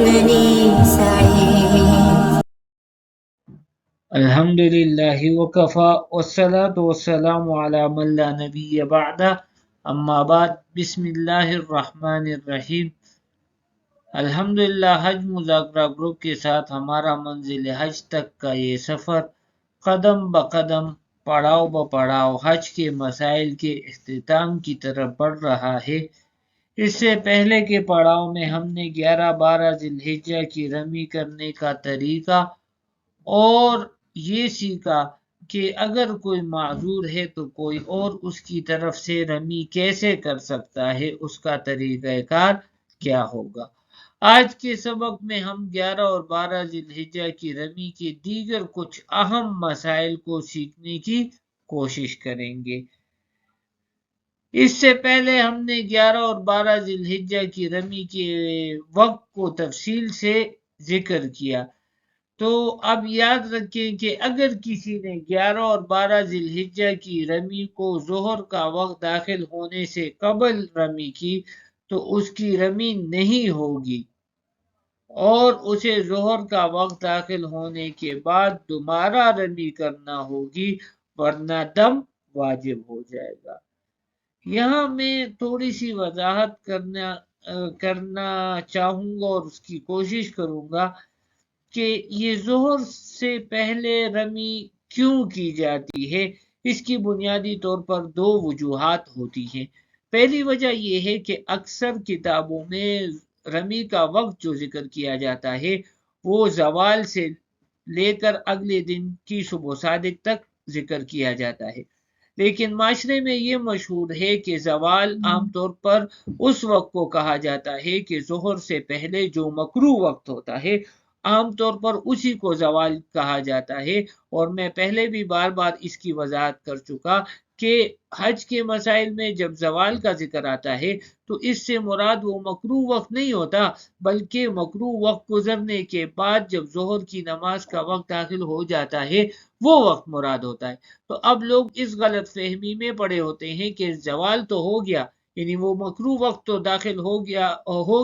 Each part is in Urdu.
جعلني سعيد. الحمد للہ وکفا والصلاة والسلام علی من لا نبی بعدہ اما بعد بسم اللہ الرحمن الرحیم۔ الحمدللہ حج مذاکرہ گروپ کے ساتھ ہمارا منزل حج تک کا یہ سفر قدم بقدم پڑاؤ بپڑاؤ حج کے مسائل کے اختتام کی طرف بڑھ رہا ہے۔ اس سے پہلے کے پڑاؤ میں ہم نے 11-12 ذی الحجہ کی رمی کرنے کا طریقہ اور یہ سیکھا کہ اگر کوئی معذور ہے تو کوئی اور اس کی طرف سے رمی کیسے کر سکتا ہے، اس کا طریقہ کار کیا ہوگا۔ آج کے سبق میں ہم 11 اور 12 ذی الحجہ کی رمی کے دیگر کچھ اہم مسائل کو سیکھنے کی کوشش کریں گے۔ اس سے پہلے ہم نے 11 اور 12 ذی الحجہ کی رمی کے وقت کو تفصیل سے ذکر کیا۔ تو اب یاد رکھیں کہ اگر کسی نے 11 اور 12 ذی الحجہ کی رمی کو ظہر کا وقت داخل ہونے سے قبل رمی کی تو اس کی رمی نہیں ہوگی اور اسے ظہر کا وقت داخل ہونے کے بعد دوبارہ رمی کرنا ہوگی، ورنہ دم واجب ہو جائے گا۔ یہاں میں تھوڑی سی وضاحت کرنا چاہوں گا اور اس کی کوشش کروں گا کہ یہ ظہر سے پہلے رمی کیوں کی جاتی ہے۔ اس کی بنیادی طور پر 2 وجوہات ہوتی ہیں۔ پہلی وجہ یہ ہے کہ اکثر کتابوں میں رمی کا وقت جو ذکر کیا جاتا ہے وہ زوال سے لے کر اگلے دن کی صبح صادق تک ذکر کیا جاتا ہے، لیکن معاشرے میں یہ مشہور ہے کہ زوال عام طور پر اس وقت کو کہا جاتا ہے کہ ظہر سے پہلے جو مکروہ وقت ہوتا ہے عام طور پر اسی کو زوال کہا جاتا ہے۔ اور میں پہلے بھی بار بار اس کی وضاحت کر چکا کہ حج کے مسائل میں جب زوال کا ذکر آتا ہے تو اس سے مراد وہ مکروہ وقت نہیں ہوتا، بلکہ مکروہ وقت گزرنے کے بعد جب ظہر کی نماز کا وقت داخل ہو جاتا ہے وہ وقت مراد ہوتا ہے۔ تو اب لوگ اس غلط فہمی میں پڑے ہوتے ہیں کہ زوال تو ہو گیا، یعنی وہ مکروہ وقت تو داخل ہو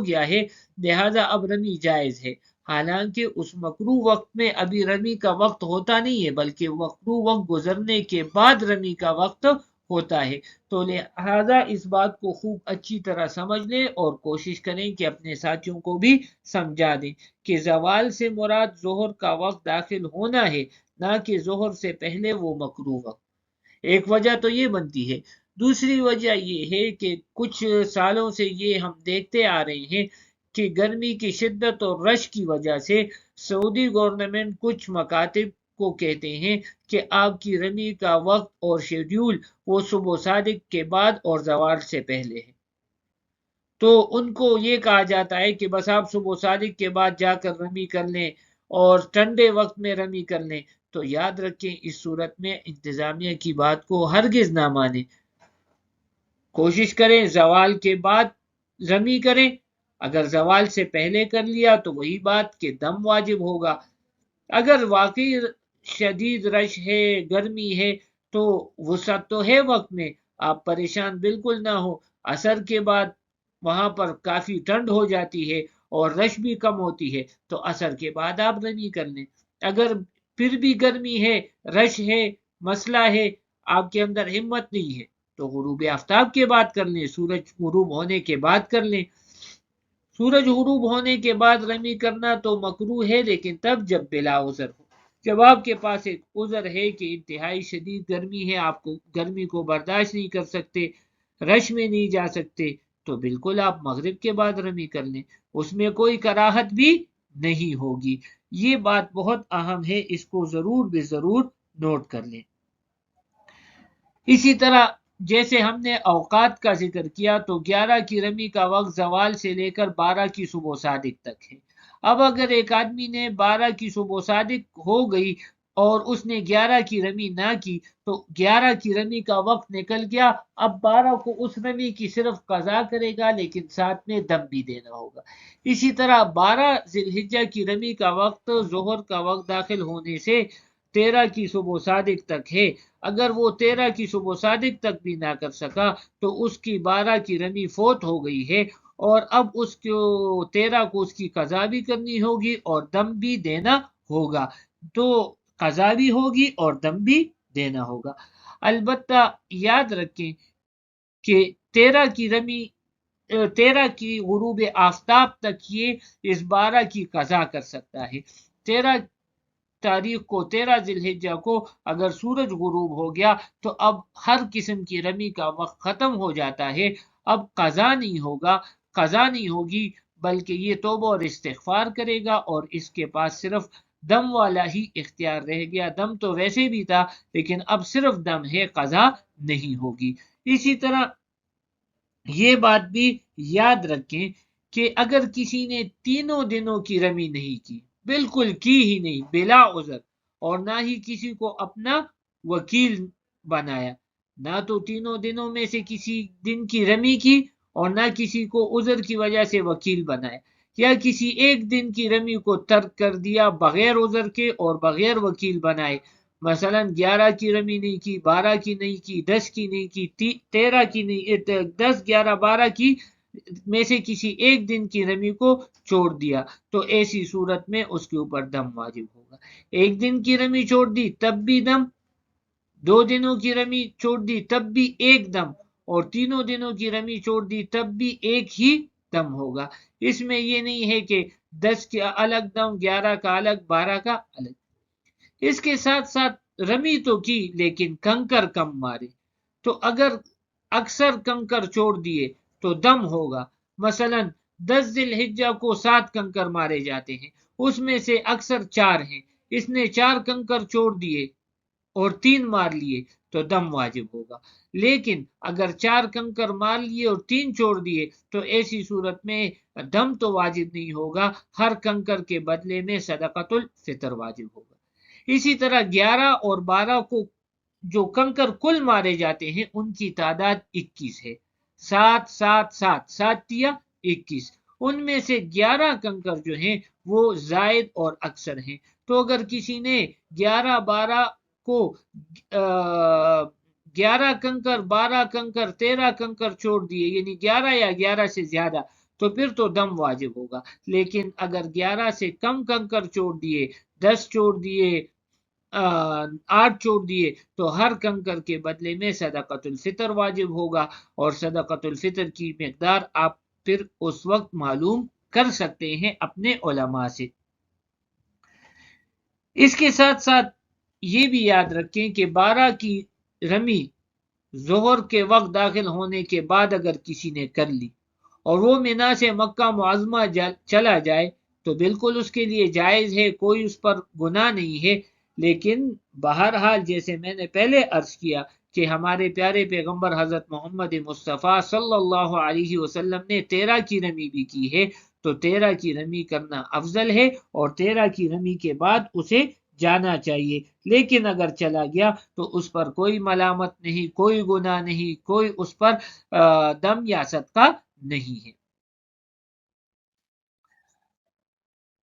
گیا ہے، لہذا اب رمی جائز ہے، حالانکہ اس مکروہ وقت میں ابھی رمی کا وقت ہوتا نہیں ہے، بلکہ مکروہ وقت گزرنے کے بعد رمی کا وقت ہوتا ہے۔ تو لہذا اس بات کو خوب اچھی طرح سمجھ لیں اور کوشش کریں کہ اپنے ساتھیوں کو بھی سمجھا دیں کہ زوال سے مراد ظہر کا وقت داخل ہونا ہے، نہ کہ ظہر سے پہلے وہ مکروہ وقت۔ ایک وجہ تو یہ بنتی ہے۔ دوسری وجہ یہ ہے کہ کچھ سالوں سے یہ ہم دیکھتے آ رہے ہیں کہ گرمی کی شدت اور رش کی وجہ سے سعودی گورنمنٹ کچھ مکاتب کو کہتے ہیں کہ آپ کی رمی کا وقت اور شیڈیول وہ صبح صادق کے بعد اور زوال سے پہلے ہے۔ تو ان کو یہ کہا جاتا ہے کہ بس آپ صبح صادق کے بعد جا کر رمی کر لیں اور ٹھنڈے وقت میں رمی کر لیں۔ تو یاد رکھیں اس صورت میں انتظامیہ کی بات کو ہرگز نہ مانیں، کوشش کریں زوال کے بعد رمی کریں۔ اگر زوال سے پہلے کر لیا تو وہی بات کہ دم واجب ہوگا۔ اگر واقعی شدید رش ہے، گرمی ہے، تو وسعت تو ہے وقت میں، آپ پریشان بالکل نہ ہو۔ عصر کے بعد وہاں پر کافی ٹھنڈ ہو جاتی ہے اور رش بھی کم ہوتی ہے، تو عصر کے بعد آپ رمی کر لیں۔ اگر پھر بھی گرمی ہے، رش ہے، مسئلہ ہے، آپ کے اندر ہمت نہیں ہے، تو غروب آفتاب کے بعد کر لیں، سورج غروب ہونے کے بعد کر لیں۔ سورج غروب ہونے کے بعد رمی کرنا تو مکروہ ہے، لیکن تب جب بلا عذر ہو، جب آپ کے پاس ایک عذر ہے کہ انتہائی شدید گرمی ہے، آپ کو گرمی کو برداشت نہیں کر سکتے، رش میں نہیں جا سکتے، تو بالکل آپ مغرب کے بعد رمی کر لیں، اس میں کوئی کراہت بھی نہیں ہوگی۔ یہ بات بہت اہم ہے، اس کو ضرور بے ضرور نوٹ کر لیں۔ اسی طرح جیسے ہم نے اوقات کا ذکر کیا تو 11 کی رمی کا وقت زوال سے لے کر 12 کی صبح صادق تک ہے۔ اب اگر ایک آدمی نے 12 کی صبح صادق ہو گئی اور اس نے 11 کی رمی نہ کی تو 11 کی رمی کا وقت نکل گیا، اب 12 کو اس رمی کی صرف قضا کرے گا، لیکن ساتھ میں دم بھی دینا ہوگا۔ اسی طرح 12 ذی الحجہ کی رمی کا وقت ظہر کا وقت داخل ہونے سے 13 کی صبح صادق تک ہے۔ اگر وہ 13 کی صبح صادق تک بھی نہ کر سکا تو اس کی 12 کی رمی فوت ہو گئی ہے اور اب اس کو 13 کو اس کی قضا بھی کرنی ہوگی اور دم بھی دینا ہوگا، تو قضا بھی ہوگی اور دم بھی دینا ہوگا۔ البتہ یاد رکھیں کہ 13 کی رمی 13 کی غروب آفتاب تک یہ اس 12 کی قضا کر سکتا ہے۔ 13 تاریخ کو 13 ذی الحجہ کو اگر سورج غروب ہو گیا تو اب ہر قسم کی رمی کا وقت ختم ہو جاتا ہے، اب قضا نہیں ہوگا، قضا نہیں ہوگی، بلکہ یہ توبہ اور استغفار کرے گا اور اس کے پاس صرف دم والا ہی اختیار رہ گیا۔ دم تو ویسے بھی تھا لیکن اب صرف دم ہے، قضا نہیں ہوگی۔ اسی طرح یہ بات بھی یاد رکھیں کہ اگر کسی نے تینوں دنوں کی رمی نہیں کی، بالکل کی ہی نہیں بلا عذر، اور نہ ہی کسی کو اپنا وکیل بنایا، نہ تو تینوں دنوں میں سے کسی دن کی رمی کی اور نہ کسی کو عذر کی وجہ سے وکیل بنایا، یا کسی ایک دن کی رمی کو ترک کر دیا بغیر عذر کے اور بغیر وکیل بنائے، مثلا 11 کی رمی نہیں کی، 12 کی نہیں کی، 10 کی نہیں کی، 13 کی نہیں، 10 11 12 کی میں سے کسی ایک دن کی رمی کو چھوڑ دیا، تو ایسی صورت میں اس کے اوپر دم واجب ہوگا۔ ایک دن کی رمی چھوڑ دی تب بھی دم، 2 دنوں کی رمی چھوڑ دی تب بھی ایک دم، اور تینوں دنوں کی رمی چھوڑ دی تب بھی ایک ہی دم ہوگا۔ اس میں یہ نہیں ہے کہ 10 کا الگ دم، 11 کا الگ، 12 کا الگ۔ اس کے ساتھ ساتھ رمی تو کی لیکن کنکر کم مارے، تو اگر اکثر کنکر چھوڑ دیے تو دم ہوگا۔ مثلا 10 ذی الحجہ کو 7 کنکر مارے جاتے ہیں، اس میں سے اکثر 4 ہیں، اس نے 4 کنکر چھوڑ دیے اور 3 مار لیے تو دم واجب ہوگا۔ لیکن اگر 4 کنکر مار لیے اور 3 چھوڑ دیے تو ایسی صورت میں دم تو واجب نہیں ہوگا، ہر کنکر کے بدلے میں صدقۃ الفطر واجب ہوگا۔ اسی طرح 11 اور 12 کو جو کنکر کل مارے جاتے ہیں ان کی تعداد 21 ہے، 7 7 7 7 دیا 21، ان میں سے 11 کنکر جو ہیں وہ زائد اور اکثر ہیں، تو اگر کسی نے 11 12 کو 11 کنکر 12 کنکر 13 کنکر چھوڑ دیے، یعنی 11 یا 11 سے زیادہ، تو پھر تو دم واجب ہوگا۔ لیکن اگر 11 سے کم کنکر چھوڑ دیے، 10 چھوڑ دیے، 8 چھوڑ دیے، تو ہر کنکر کے بدلے میں صدقۃ الفطر واجب ہوگا، اور صدقۃ الفطر کی مقدار آپ پھر اس وقت معلوم کر سکتے ہیں اپنے علماء سے۔ اس کے ساتھ ساتھ یہ بھی یاد رکھیں کہ 12 کی رمی ظہر کے وقت داخل ہونے کے بعد اگر کسی نے کر لی اور وہ منا سے مکہ معظمہ چلا جائے تو بالکل اس کے لیے جائز ہے، کوئی اس پر گناہ نہیں ہے، لیکن بہرحال جیسے میں نے پہلے عرض کیا کہ ہمارے پیارے پیغمبر حضرت محمد مصطفیٰ صلی اللہ علیہ وسلم نے 13 کی رمی بھی کی ہے، تو 13 کی رمی کرنا افضل ہے اور 13 کی رمی کے بعد اسے جانا چاہیے، لیکن اگر چلا گیا تو اس پر کوئی ملامت نہیں، کوئی گناہ نہیں، کوئی اس پر دم یا صدقہ نہیں ہے۔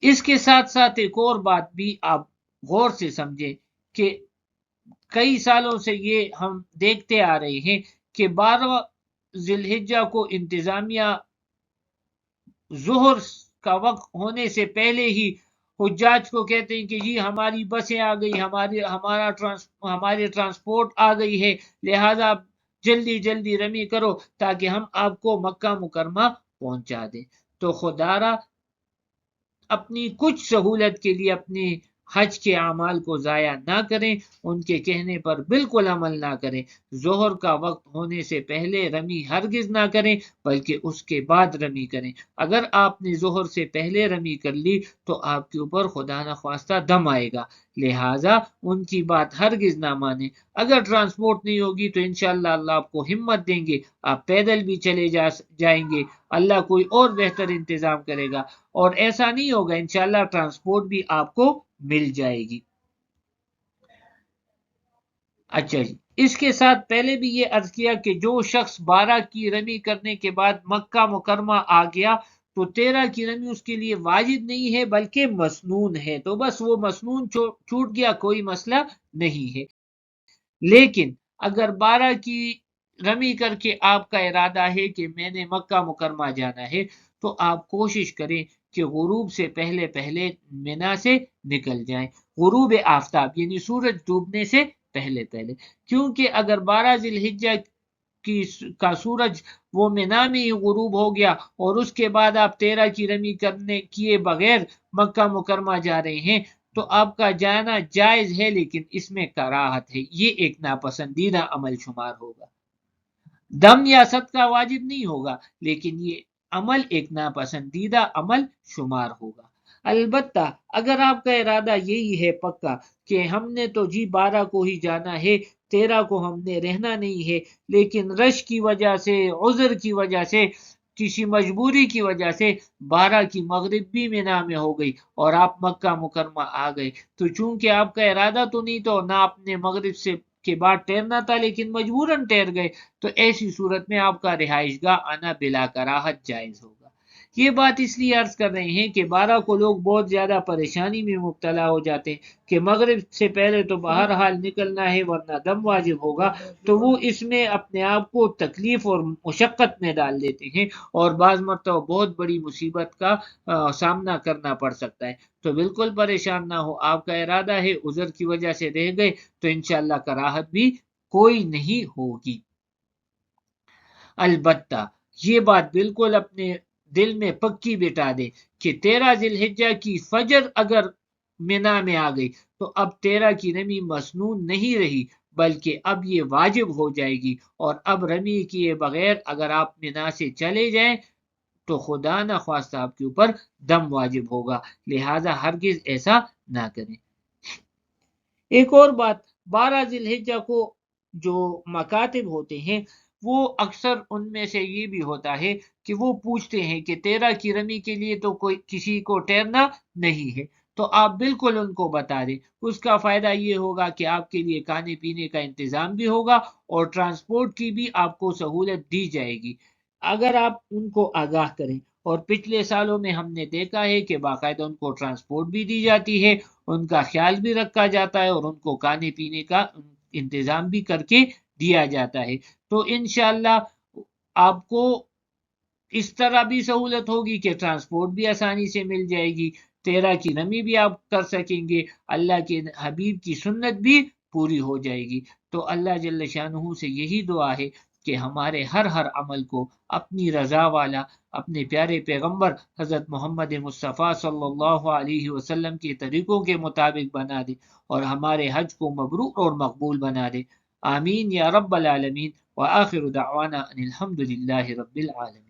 اس کے ساتھ ساتھ ایک اور بات بھی آپ غور سے سمجھیں کہ کئی سالوں سے یہ ہم دیکھتے آ رہے ہیں کہ 12 ذی الحجہ کو انتظامیہ ظہر کا وقت ہونے سے پہلے ہی حجاج کو کہتے ہیں کہ جی ہماری بسیں آ گئی، ہمارے ٹرانسپورٹ آ گئی ہے، لہذا جلدی جلدی رمی کرو تاکہ ہم آپ کو مکہ مکرمہ پہنچا دیں۔ تو خدا را اپنی کچھ سہولت کے لیے اپنی حج کے اعمال کو ضائع نہ کریں، ان کے کہنے پر بالکل عمل نہ کریں، ظہر کا وقت ہونے سے پہلے رمی ہرگز نہ کریں بلکہ اس کے بعد رمی کریں۔ اگر آپ نے ظہر سے پہلے رمی کر لی تو آپ کے اوپر خدا نخواستہ دم آئے گا، لہٰذا ان کی بات ہرگز نہ مانیں۔ اگر ٹرانسپورٹ نہیں ہوگی تو انشاءاللہ اللہ آپ کو ہمت دیں گے، آپ پیدل بھی چلے جائیں گے، اللہ کوئی اور بہتر انتظام کرے گا، اور ایسا نہیں ہوگا انشاءاللہ ٹرانسپورٹ بھی آپ کو مل جائے گی۔ اچھا جی، اس کے ساتھ پہلے بھی یہ عرض کیا کہ جو شخص 12 کی رمی کرنے کے بعد مکہ مکرمہ آ گیا تو 13 کی رمی اس کے لیے واجب نہیں ہے بلکہ مسنون ہے، تو بس وہ مسنون چھوٹ گیا، کوئی مسئلہ نہیں ہے۔ لیکن اگر 12 کی رمی کر کے آپ کا ارادہ ہے کہ میں نے مکہ مکرمہ جانا ہے، تو آپ کوشش کریں کہ غروب سے پہلے پہلے منا سے نکل جائیں، غروب آفتاب یعنی سورج ڈوبنے سے پہلے پہلے، کیونکہ اگر 12 ذی الحجہ کا سورج وہ منا میں ہی غروب ہو گیا اور اس کے بعد آپ 13 کی رمی کرنے کیے بغیر مکہ مکرمہ جا رہے ہیں، تو آپ کا جانا جائز ہے لیکن اس میں کراہت ہے، یہ ایک ناپسندیدہ عمل شمار ہوگا۔ دم یا صدقہ واجب نہیں ہوگا لیکن یہ عمل ایک ناپسندیدہ عمل شمار ہوگا۔ البتہ اگر آپ کا ارادہ یہی ہے پکا کہ ہم نے تو جی 12 کو ہی جانا ہے، 13 کو ہم نے رہنا نہیں ہے، لیکن رش کی وجہ سے، عذر کی وجہ سے، کسی مجبوری کی وجہ سے 12 کی مغرب بھی مینا میں ہو گئی اور آپ مکہ مکرمہ آ گئے، تو چونکہ آپ کا ارادہ تو نہیں تو نہ آپ نے مغرب سے کے بعد ٹھہرنا تھا لیکن مجبوراً ٹھہر گئے، تو ایسی صورت میں آپ کا رہائش گاہ آنا بلا کراہت جائز ہوگا۔ یہ بات اس لیے عرض کر رہے ہیں کہ 12 کو لوگ بہت زیادہ پریشانی میں مبتلا ہو جاتے ہیں کہ مغرب سے پہلے تو بہرحال نکلنا ہے ورنہ دم واجب ہوگا، تو وہ اس میں اپنے آپ کو تکلیف اور مشقت میں ڈال دیتے ہیں اور بعض مرتبہ بہت بڑی مصیبت کا سامنا کرنا پڑ سکتا ہے۔ تو بالکل پریشان نہ ہو، آپ کا ارادہ ہے عذر کی وجہ سے رہ گئے تو انشاءاللہ کراہت بھی کوئی نہیں ہوگی۔ البتہ یہ بات بالکل اپنے دل میں پکی بٹا دے کہ 13 ذی الحجہ کی فجر اگر منا میں آ گئی تو اب 13 کی رمی مسنون نہیں رہی بلکہ اب یہ واجب ہو جائے گی، اور اب رمی کیے بغیر اگر آپ منا سے چلے جائیں تو خدا نہ خواستہ آپ کے اوپر دم واجب ہوگا، لہذا ہرگز ایسا نہ کریں۔ ایک اور بات، 12 ذی الحجہ کو جو مکاتب ہوتے ہیں وہ اکثر ان میں سے یہ بھی ہوتا ہے کہ وہ پوچھتے ہیں کہ 13 کی رمی کے لیے تو کوئی کسی کو ٹھہرنا نہیں ہے، تو آپ بالکل ان کو بتا دیں، اس کا فائدہ یہ ہوگا کہ آپ کے لیے کھانے پینے کا انتظام بھی ہوگا اور ٹرانسپورٹ کی بھی آپ کو سہولت دی جائے گی اگر آپ ان کو آگاہ کریں۔ اور پچھلے سالوں میں ہم نے دیکھا ہے کہ باقاعدہ ان کو ٹرانسپورٹ بھی دی جاتی ہے، ان کا خیال بھی رکھا جاتا ہے اور ان کو کھانے پینے کا انتظام بھی کر کے دیا جاتا ہے، تو انشاءاللہ آپ کو اس طرح بھی سہولت ہوگی کہ ٹرانسپورٹ بھی آسانی سے مل جائے گی، 13 کی نمی بھی آپ کر سکیں گے، اللہ کے حبیب کی سنت بھی پوری ہو جائے گی۔ تو اللہ جل شانہ سے یہی دعا ہے کہ ہمارے ہر عمل کو اپنی رضا والا، اپنے پیارے پیغمبر حضرت محمد مصطفیٰ صلی اللہ علیہ وسلم کے طریقوں کے مطابق بنا دے اور ہمارے حج کو مبرور اور مقبول بنا دے، آمین یا رب العالمین، وآخر دعوانا ان الحمد للہ رب العالمین۔